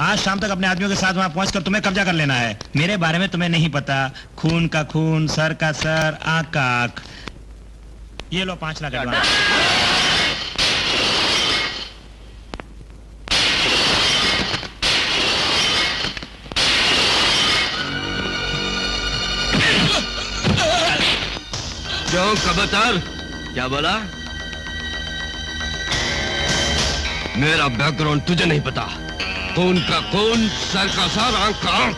आज शाम तक अपने आदमियों के साथ वहां पहुंचकर तुम्हें कब्जा कर लेना है। मेरे बारे में तुम्हें नहीं पता। खून का खून, सर का सर, आंख का आंख। ये लो 5 लाख एडवांस। क्यों कबूतर, क्या बोला? मेरा बैकग्राउंड तुझे नहीं पता। खून का खून, सर का सर, आंख का आंख।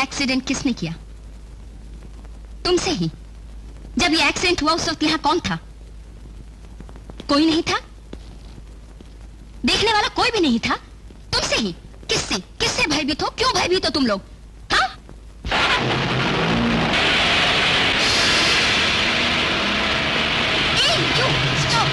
एक्सीडेंट किसने किया? तुमसे ही। जब ये एक्सीडेंट हुआ उस वक्त यहां कौन था? कोई नहीं था? देखने वाला कोई भी नहीं था? तुमसे ही। किससे किससे भयभीत हो? क्यों भयभीत हो तुम लोग? हाँ? क्यों? स्टॉप।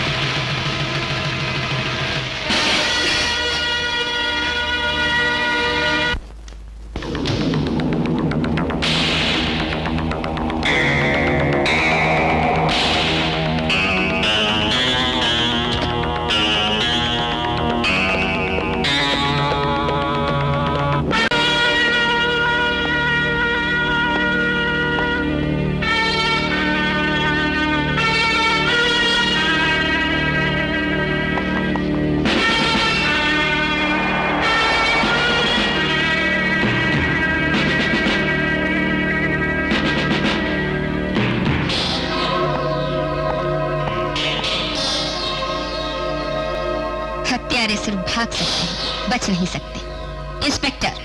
भाग सकते हैं, बच नहीं सकते। Inspector,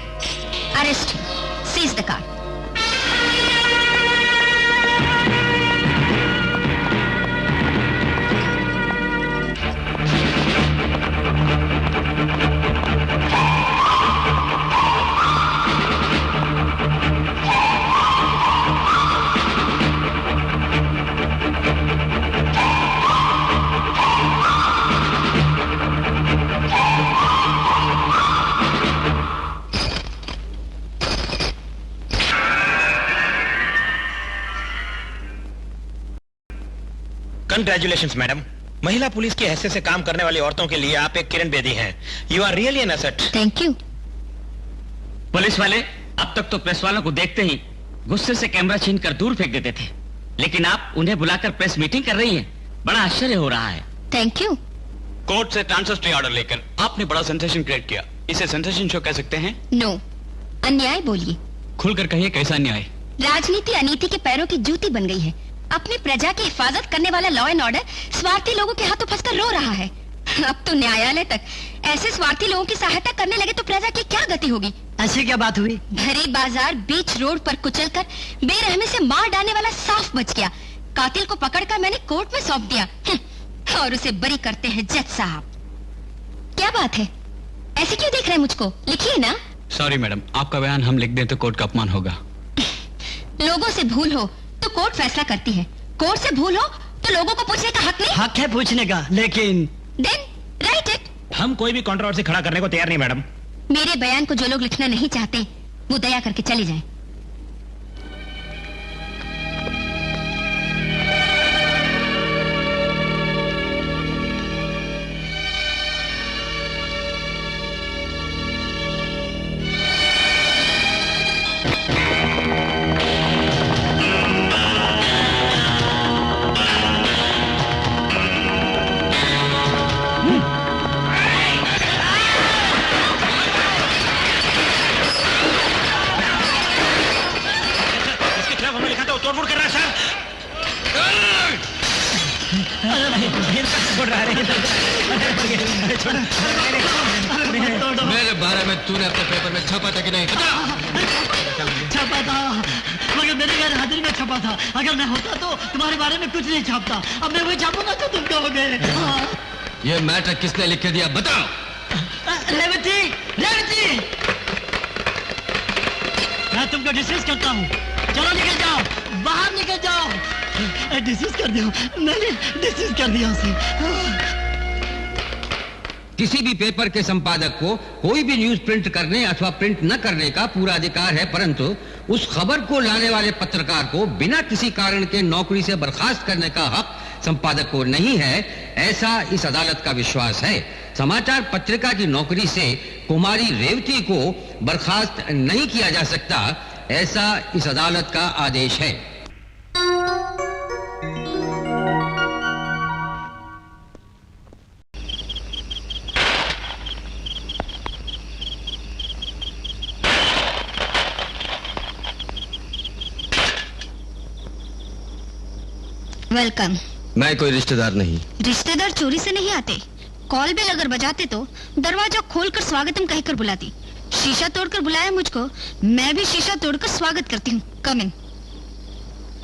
arrest him, seize the car. Congratulations madam. महिला पुलिस की हैसियत से काम करने वाली औरतों के लिए आप एक किरण बेदी हैं। You are really an asset. Thank you. Police वाले अब तक तो प्रेस वालों को देखते ही गुस्से से कैमरा छीनकर दूर फेंक देते थे, लेकिन आप उन्हें बुलाकर प्रेस मीटिंग कर रही हैं। बड़ा आश्चर्य हो रहा है। Thank you. कोर्ट से ट्रांसफर स्टे ऑर्डर लेकर आपने बड़ा सेंसेशन क्रिएट किया। इसे सेंसेशन शो कह सकते हैं? नो, अन्याय बोलिए। खुलकर कहिए, कैसा अन्याय? राजनीति अनीति के पैरों की जूती बन गई है। अपनी प्रजा की हिफाजत करने वाला लॉ एंड ऑर्डर स्वार्थी लोगों के हाथों फंसकर रो रहा है। अब तो न्यायालय तक ऐसे स्वार्थी लोगों की सहायता करने लगे तो प्रजा की क्या गति होगी? ऐसी क्या बात हुई? भरे बाजार बीच रोड पर कुचलकर बेरहमी से मार डालने वाला साफ बच गया। कातिल को पकड़कर मैंने कोर्ट में सौंप दिया और उसे बरी करते हैं जज साहब। क्या बात है, ऐसे क्यों देख रहे हैं मुझको? लिखिए ना। सॉरी मैडम, आपका बयान हम लिख दें तो कोर्ट का अपमान होगा। लोगों से भूल हो तो कोर्ट फैसला करती है, कोर्ट से भूल हो तो लोगों को पूछने का हक नहीं। हक है पूछने का, लेकिन देन राइट इट। हम कोई भी कंट्रोवर्सी खड़ा करने को तैयार नहीं मैडम। मेरे बयान को जो लोग लिखना नहीं चाहते वो दया करके चले जाएं। तोड़फोड़ कर रहा है सर। मेरे बारे में तूने अपने पेपर में छापा था कि नहीं? छपा था, मगर मेरे गैर हाजिरी में छपा था। अगर मैं होता तो तुम्हारे बारे में कुछ नहीं छापता। अब मैं वही छापूंगा तो तुम कहोगे। ये मैटर किसने लिख के दिया बताओ। रेवती, रेवती, मैं तुमको डिस्मिस करता हूँ। चलो निकल जाओ, बाहर निकल जाओ। डिस्मिस कर दिया, मैंने डिस्मिस कर दिया उसे। किसी भी पेपर के संपादक को कोई भी न्यूज प्रिंट करने अथवा प्रिंट न करने का पूरा अधिकार है, परंतु उस खबर को लाने वाले पत्रकार को बिना किसी कारण के नौकरी से बर्खास्त करने का हक संपादक को नहीं है, ऐसा इस अदालत का विश्वास है। समाचार पत्रिका की नौकरी से कुमारी रेवती को बर्खास्त नहीं किया जा सकता, ऐसा इस अदालत का आदेश है। वेलकम। मैं कोई रिश्तेदार नहीं। रिश्तेदार चोरी से नहीं आते। कॉल बेल अगर बजाते तो दरवाजा खोलकर स्वागतम कहकर बुलाती। शीशा तोड़कर बुलाया मुझको, मैं भी शीशा तोड़कर स्वागत करती हूँ। कम इन।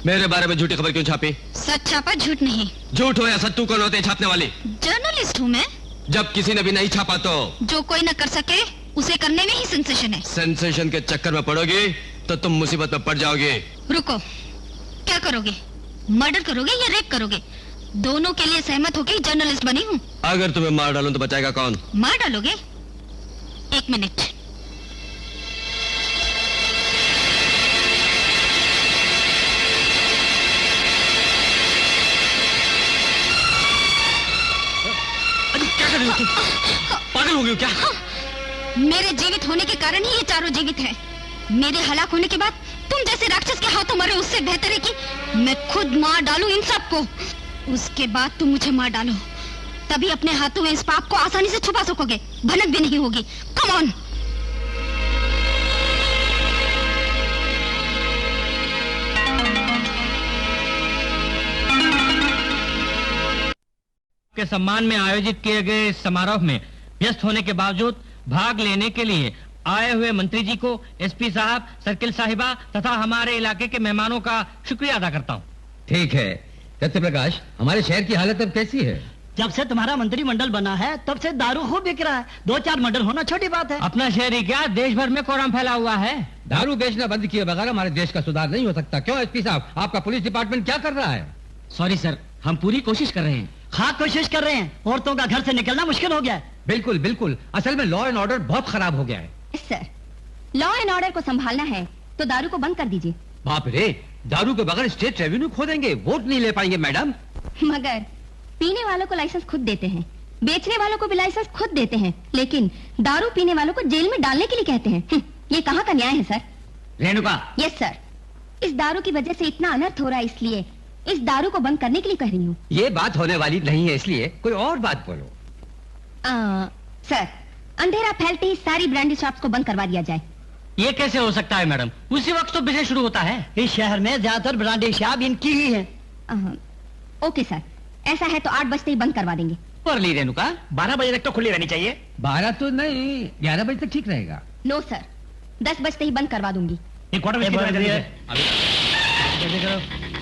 मेरे बारे में झूठी खबर क्यों छापी? सच छापा, झूठ नहीं। झूठ हो या सत्तू कौन होते हैं छापने वाले? जर्नलिस्ट हूँ मैं। जब किसी ने भी नहीं छापा तो जो कोई न कर सके उसे करने में ही सेंसेशन है। सेंसेशन के चक्कर में पड़ोगी तो तुम मुसीबत में पड़ जाओगे। रुको, क्या करोगे? मर्डर करोगे या रेप करोगे? दोनों के लिए सहमत होकर ही जर्नलिस्ट बनी हूँ। अगर तुम्हें मार डालूं तो बचाएगा कौन? मार डालोगे? एक मिनट। क्या कर रही हो तुम? पागल हो गई हो क्या? मेरे जीवित होने के कारण ही ये चारों जीवित हैं। मेरे हलाक होने के बाद तुम जैसे राक्षस के हाथों मरे उससे बेहतर है कि मैं खुद मार डालूं इन सबको। उसके बाद तुम मुझे मार डालो, तभी अपने हाथों में इस पाप को आसानी से छुपा सकोगे, भनक भी नहीं होगी। Come on. के सम्मान में आयोजित किए गए इस समारोह में व्यस्त होने के बावजूद भाग लेने के लिए आए हुए मंत्री जी को, एसपी साहब, सर्किल साहिबा तथा हमारे इलाके के मेहमानों का शुक्रिया अदा करता हूँ। ठीक है सत्य प्रकाश, हमारे शहर की हालत अब कैसी है? जब से तुम्हारा मंत्रिमंडल बना है तब से दारू खूब बिक रहा है। 2-4 मर्डर होना छोटी बात है। अपना शहर ही क्या, देश भर में कोराम फैला हुआ है। दारू बेचना बंद किए बगैर हमारे देश का सुधार नहीं हो सकता। क्यों एसपी साहब, आपका पुलिस डिपार्टमेंट क्या कर रहा है? सॉरी सर, हम पूरी कोशिश कर रहे हैं। हाँ, कोशिश कर रहे हैं। औरतों का घर से निकलना मुश्किल हो गया है। बिल्कुल बिल्कुल, असल में लॉ एंड ऑर्डर बहुत खराब हो गया है। सर, लॉ एंड ऑर्डर को संभालना है तो दारू को बंद कर दीजिए। बाप रे, दारू के बगैर स्टेट रेवेन्यू खो देंगे, वोट नहीं ले पाएंगे मैडम। मगर पीने वालों को लाइसेंस खुद देते हैं, बेचने वालों को भी लाइसेंस खुद देते हैं, लेकिन दारू पीने वालों को जेल में डालने के लिए कहते हैं। ये कहाँ का न्याय है सर? रेणुका। यस सर, इस दारू की वजह से इतना अनर्थ हो रहा है, इसलिए इस दारू को बंद करने के लिए कह रही हूँ। ये बात होने वाली नहीं है, इसलिए कोई और बात बोलो। सर, अंधेरा फैलते ही सारी ब्रांडी शॉप्स को बंद करवा दिया जाए। ये कैसे हो सकता है मैडम? उसी वक्त तो बिजनेस शुरू होता है। इस शहर में ज्यादातर ब्रांडी शॉप इनकी ही है। ओके सर, ऐसा है तो 8 बजते ही बंद करवा देंगे। पर ली रेणुका, 12 बजे तक तो खुली रहनी चाहिए। 12 तो नहीं, 11 बजे तक ठीक रहेगा। नो सर, 10 बजते ही बंद करवा दूंगी। एक क्वार्टर बजे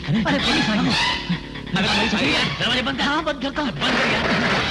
अरे पुलिस आई है। दरवाजे बंद कर। हाँ, बंद करता हूँ। बंद कर यार।